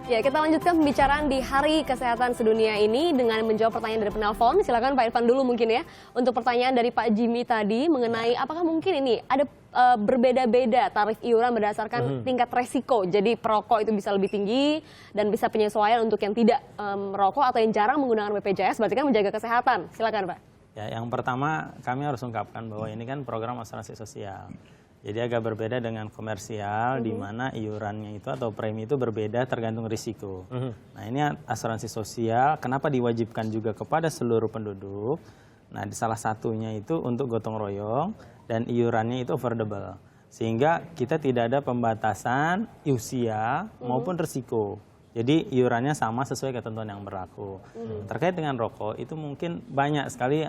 Ya, kita lanjutkan pembicaraan di Hari Kesehatan Sedunia ini dengan menjawab pertanyaan dari penelpon. Silakan Pak Irfan dulu mungkin ya. Untuk pertanyaan dari Pak Jimmy tadi mengenai apakah mungkin ini ada berbeda-beda tarif iuran berdasarkan tingkat resiko. Jadi perokok itu bisa lebih tinggi dan bisa penyesuaian untuk yang tidak merokok atau yang jarang menggunakan BPJS, berarti kan menjaga kesehatan. Silakan Pak. Ya, yang pertama kami harus ungkapkan bahwa ini kan program asuransi sosial. Jadi agak berbeda dengan komersial di mana iurannya itu atau premi itu berbeda tergantung risiko. Nah, ini asuransi sosial kenapa diwajibkan juga kepada seluruh penduduk? Nah, di salah satunya itu untuk gotong royong dan iurannya itu affordable. Sehingga kita tidak ada pembatasan usia maupun risiko. Jadi iurannya sama sesuai ketentuan yang berlaku. Terkait dengan rokok itu mungkin banyak sekali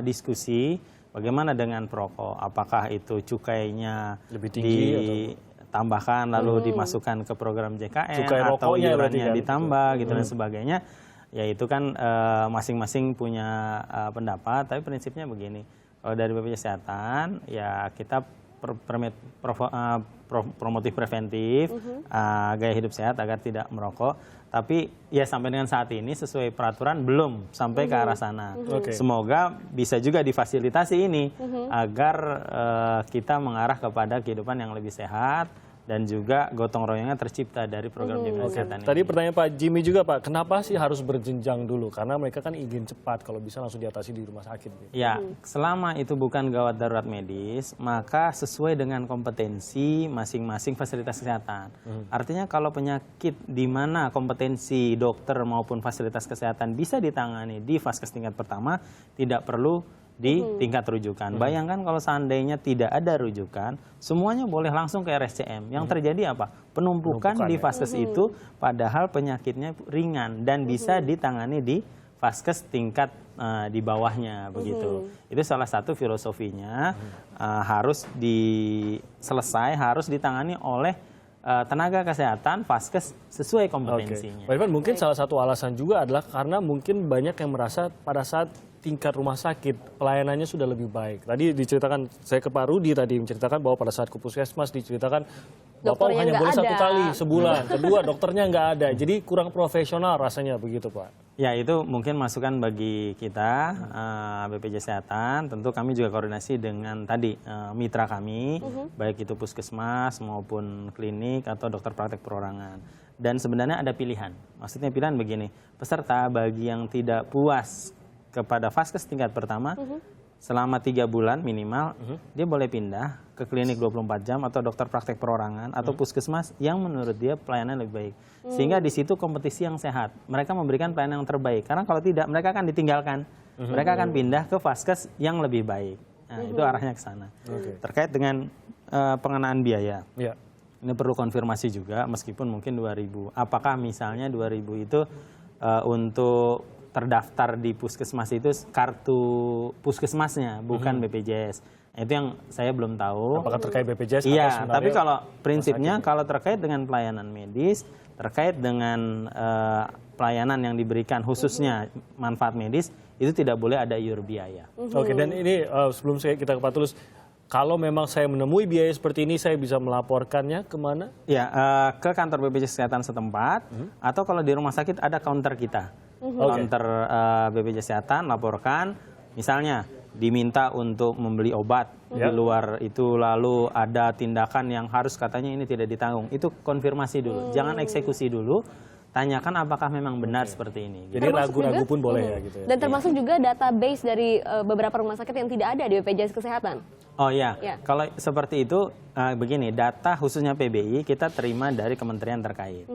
diskusi. Bagaimana dengan perokok? Apakah itu cukainya lebih tinggi ditambahkan lalu dimasukkan ke program JKN cukai atau iurannya kan ditambah gitu dan sebagainya? Ya itu kan masing-masing punya pendapat. Tapi prinsipnya begini, kalau dari BPJS Kesehatan ya kita promotif preventif gaya hidup sehat agar tidak merokok. Tapi ya sampai dengan saat ini sesuai peraturan belum sampai ke arah sana. Semoga bisa juga difasilitasi ini agar kita mengarah kepada kehidupan yang lebih sehat dan juga gotong royongnya tercipta dari program jaminan kesehatan ini. Tadi pertanyaan Pak Jimmy juga Pak, kenapa sih harus berjenjang dulu? Karena mereka kan ingin cepat kalau bisa langsung diatasi di rumah sakit. Ya, selama itu bukan gawat darurat medis, maka sesuai dengan kompetensi masing-masing fasilitas kesehatan. Artinya kalau penyakit di mana kompetensi dokter maupun fasilitas kesehatan bisa ditangani di vaskes tingkat pertama, tidak perlu di tingkat rujukan. Bayangkan kalau seandainya tidak ada rujukan, semuanya boleh langsung ke RSCM. Yang terjadi apa? Penumpukan di vaskes itu padahal penyakitnya ringan dan bisa ditangani di vaskes tingkat di bawahnya begitu. Itu salah satu filosofinya harus harus ditangani oleh tenaga kesehatan vaskes sesuai kompetensinya. Pak Irfan, mungkin salah satu alasan juga adalah karena mungkin banyak yang merasa pada saat tingkat rumah sakit pelayanannya sudah lebih baik. Tadi diceritakan, saya ke Pak Rudi tadi menceritakan bahwa pada saat ke puskesmas diceritakan Bapak hanya boleh 1 kali sebulan. Kedua, dokternya nggak ada. Jadi kurang profesional rasanya begitu Pak. Ya, itu mungkin masukan bagi kita BPJS Kesehatan. Tentu kami juga koordinasi dengan tadi mitra kami, baik itu puskesmas maupun klinik atau dokter praktek perorangan. Dan sebenarnya ada pilihan. Maksudnya pilihan begini, peserta bagi yang tidak puas kepada vaskes tingkat pertama, selama 3 bulan minimal, dia boleh pindah ke klinik 24 jam atau dokter praktek perorangan atau puskesmas yang menurut dia pelayanan lebih baik. Sehingga di situ kompetisi yang sehat. Mereka memberikan pelayanan yang terbaik. Karena kalau tidak, mereka akan ditinggalkan. Mereka akan pindah ke vaskes yang lebih baik. Nah, itu arahnya ke sana. Terkait dengan pengenaan biaya. Ini perlu konfirmasi juga, meskipun mungkin 2.000. Apakah misalnya 2.000 itu untuk terdaftar di puskesmas itu kartu puskesmasnya, bukan BPJS. Itu yang saya belum tahu. Apakah terkait BPJS? Iya, tapi kalau prinsipnya kalau terkait dengan pelayanan medis, terkait dengan pelayanan yang diberikan khususnya manfaat medis, itu tidak boleh ada iur biaya. Oke, dan ini sebelum kita ke Pak Tulus, kalau memang saya menemui biaya seperti ini, saya bisa melaporkannya kemana? Ya, ke kantor BPJS Kesehatan setempat, atau kalau di rumah sakit ada counter kita. Counter BPJS Kesehatan, laporkan, misalnya diminta untuk membeli obat di luar itu, lalu ada tindakan yang harus katanya ini tidak ditanggung, itu konfirmasi dulu, jangan eksekusi dulu, tanyakan apakah memang benar seperti ini. Jadi ragu-ragu pun boleh ya gitu ya. Dan termasuk juga database dari beberapa rumah sakit yang tidak ada di BPJS Kesehatan. Oh ya, kalau seperti itu begini, data khususnya PBI kita terima dari kementerian terkait.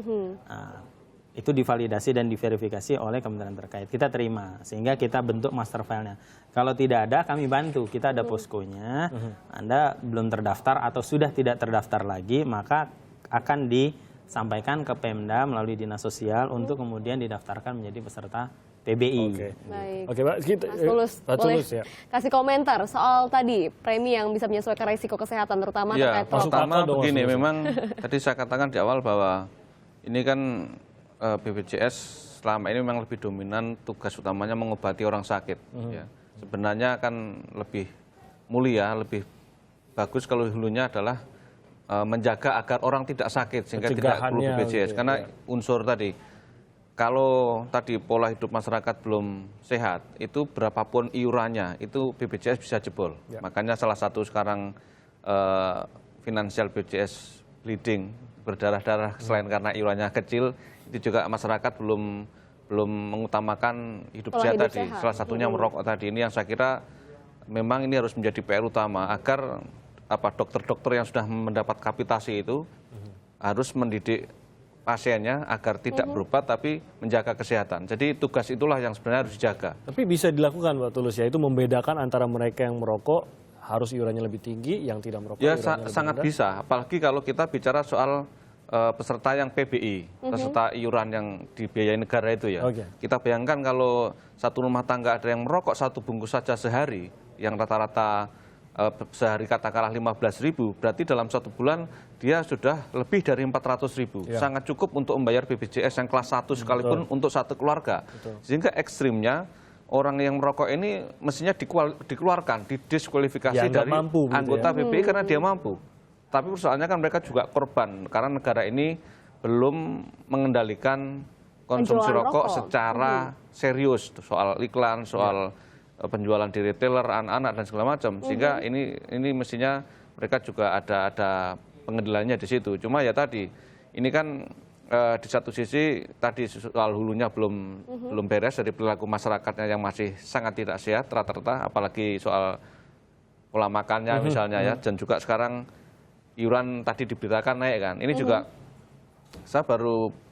Itu divalidasi dan diverifikasi oleh kementerian terkait. Kita terima, sehingga kita bentuk master file-nya. Kalau tidak ada, kami bantu. Kita ada poskonya. Anda belum terdaftar atau sudah tidak terdaftar lagi, maka akan disampaikan ke Pemda melalui Dinas Sosial untuk kemudian didaftarkan menjadi peserta PBI. Baik. Oke, Pak. Pak Tulus, boleh kasih komentar soal tadi premi yang bisa menyesuaikan risiko kesehatan, terutama terkait perokok. Pertama begini, memang tadi saya katakan di awal bahwa ini kan BPJS selama ini memang lebih dominan tugas utamanya mengobati orang sakit. Ya. Sebenarnya kan lebih mulia, lebih bagus kalau hulunya adalah menjaga agar orang tidak sakit sehingga tidak perlu Pencegahannya BPJS. gitu ya. Karena unsur tadi, kalau tadi pola hidup masyarakat belum sehat, itu berapapun iurannya, itu BPJS bisa jebol. Makanya salah satu sekarang finansial BPJS bleeding, berdarah-darah selain karena iurannya kecil, itu juga masyarakat belum mengutamakan hidup Pola sehat hidup tadi. sehat. Salah satunya merokok tadi. Ini yang saya kira memang ini harus menjadi PR utama agar dokter-dokter yang sudah mendapat kapitasi itu harus mendidik pasiennya agar tidak berobat tapi menjaga kesehatan. Jadi tugas itulah yang sebenarnya harus dijaga. Tapi bisa dilakukan Pak Tulus, yaitu membedakan antara mereka yang merokok harus iurannya lebih tinggi, yang tidak merokok Ya iurannya lebih sangat rendah. bisa, apalagi kalau kita bicara soal peserta yang PBI, peserta iuran yang dibiayai negara itu ya. Oke. Kita bayangkan kalau satu rumah tangga ada yang merokok satu bungkus saja sehari, yang rata-rata sehari katakanlah 15.000, berarti dalam 1 bulan dia sudah lebih dari 400.000. Ya. Sangat cukup untuk membayar BPJS yang kelas 1 sekalipun untuk satu keluarga. Sehingga ekstrimnya orang yang merokok ini mestinya dikeluarkan, didiskualifikasi Ya, nggak dari mampu begitu anggota ya. BPI karena dia mampu. Tapi persoalannya kan mereka juga korban karena negara ini belum mengendalikan konsumsi Penjualan rokok rokok. secara serius, soal iklan, soal penjualan di retailer, anak-anak dan segala macam. Sehingga ini mestinya mereka juga ada pengendaliannya di situ. Cuma ya tadi, ini kan di satu sisi tadi soal hulunya belum beres dari perilaku masyarakatnya yang masih sangat tidak sehat rata-rata, apalagi soal pola makannya misalnya ya, dan juga sekarang iuran tadi diberitakan naik kan. Ini juga saya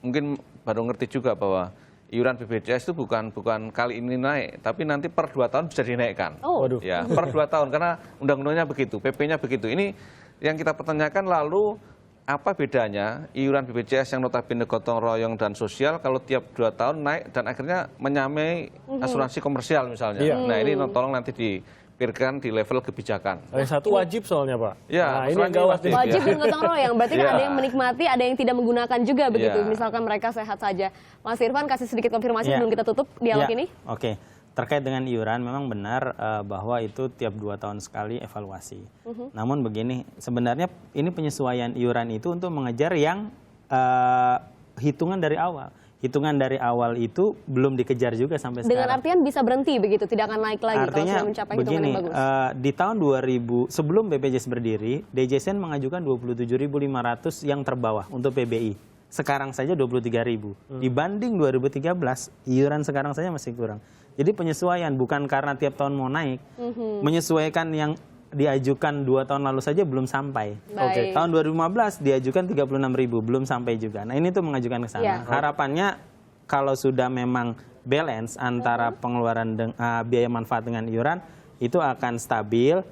mungkin baru ngerti juga bahwa iuran BPJS itu bukan kali ini naik, tapi nanti per 2 tahun bisa dinaikkan. Oh. Waduh. Ya, per 2 tahun karena undang-undangnya begitu, PP-nya begitu. Ini yang kita pertanyakan lalu apa bedanya iuran BPJS yang notabene gotong royong dan sosial kalau tiap 2 tahun naik dan akhirnya menyamai asuransi komersial misalnya. Iya. Nah, ini tolong nanti dipikirkan di level kebijakan. Yang satu wajib soalnya Pak. Ya, nah ini yang masalahnya gawat wajib. nih. Wajib dan gotong royong, berarti kan Iya. ada yang menikmati, ada yang tidak menggunakan juga begitu. Iya. Misalkan mereka sehat saja. Mas Irfan kasih sedikit konfirmasi Iya. sebelum kita tutup dialog Ya, ini. Oke. Terkait dengan iuran memang benar bahwa itu tiap 2 tahun sekali evaluasi. Namun begini, sebenarnya ini penyesuaian iuran itu untuk mengejar yang hitungan dari awal. Hitungan dari awal itu belum dikejar juga sampai Dengan sekarang. artian bisa berhenti begitu, tidak akan naik lagi kalau Artinya sudah mencapai hitungan begini, yang bagus. di tahun 2000 sebelum BPJS berdiri, DJSN mengajukan 27.500 yang terbawah untuk PBI. Sekarang saja 23.000. Dibanding 2013, iuran sekarang saja masih kurang. Jadi penyesuaian bukan karena tiap tahun mau naik, menyesuaikan yang diajukan 2 tahun lalu saja belum sampai. Baik. Tahun 2015 diajukan 36.000, belum sampai juga. Nah ini tuh mengajukan ke sana. Ya. Harapannya kalau sudah memang balance antara pengeluaran biaya manfaat dengan iuran, itu akan stabil.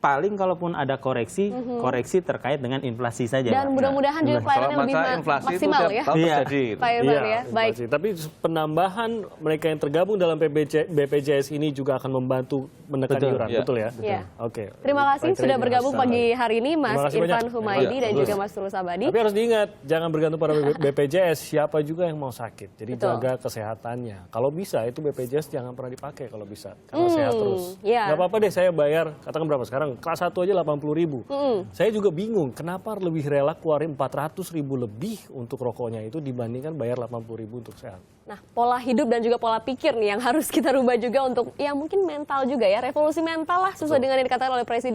Paling kalaupun ada koreksi, koreksi terkait dengan inflasi saja. Dan Pak. mudah-mudahan juga pelayanan Soal lebih masalah inflasi itu maksimal tiap ya. tahun Iya. terjadi. Pak Irfan ya, baik. inflasi. Tapi penambahan mereka yang tergabung dalam BPJS ini juga akan membantu menekan Betul. iuran, Iya. betul ya? Iya. Oke. Terima kasih Baik, sudah terima bergabung kasih. pagi hari ini Mas Terima kasih Irfan banyak. Humaydi Iya, dan bagus. juga Mas Tulus Abadi. Tapi harus diingat, jangan bergantung pada BPJS. Siapa juga yang mau sakit. Jadi Betul. jaga kesehatannya. Kalau bisa, itu BPJS jangan pernah dipakai kalau bisa. Karena sehat terus. iya. Nggak apa-apa deh, saya bayar, katakan berapa sekarang? Kelas 1 aja 80.000. Saya juga bingung, kenapa lebih rela keluarin 400.000 lebih untuk rokoknya itu dibandingkan bayar 80.000 untuk sehat. Nah, pola hidup dan juga pola pikir nih yang harus kita rubah juga untuk ya mungkin mental juga ya, revolusi mental lah sesuai dengan yang dikatakan oleh Presiden.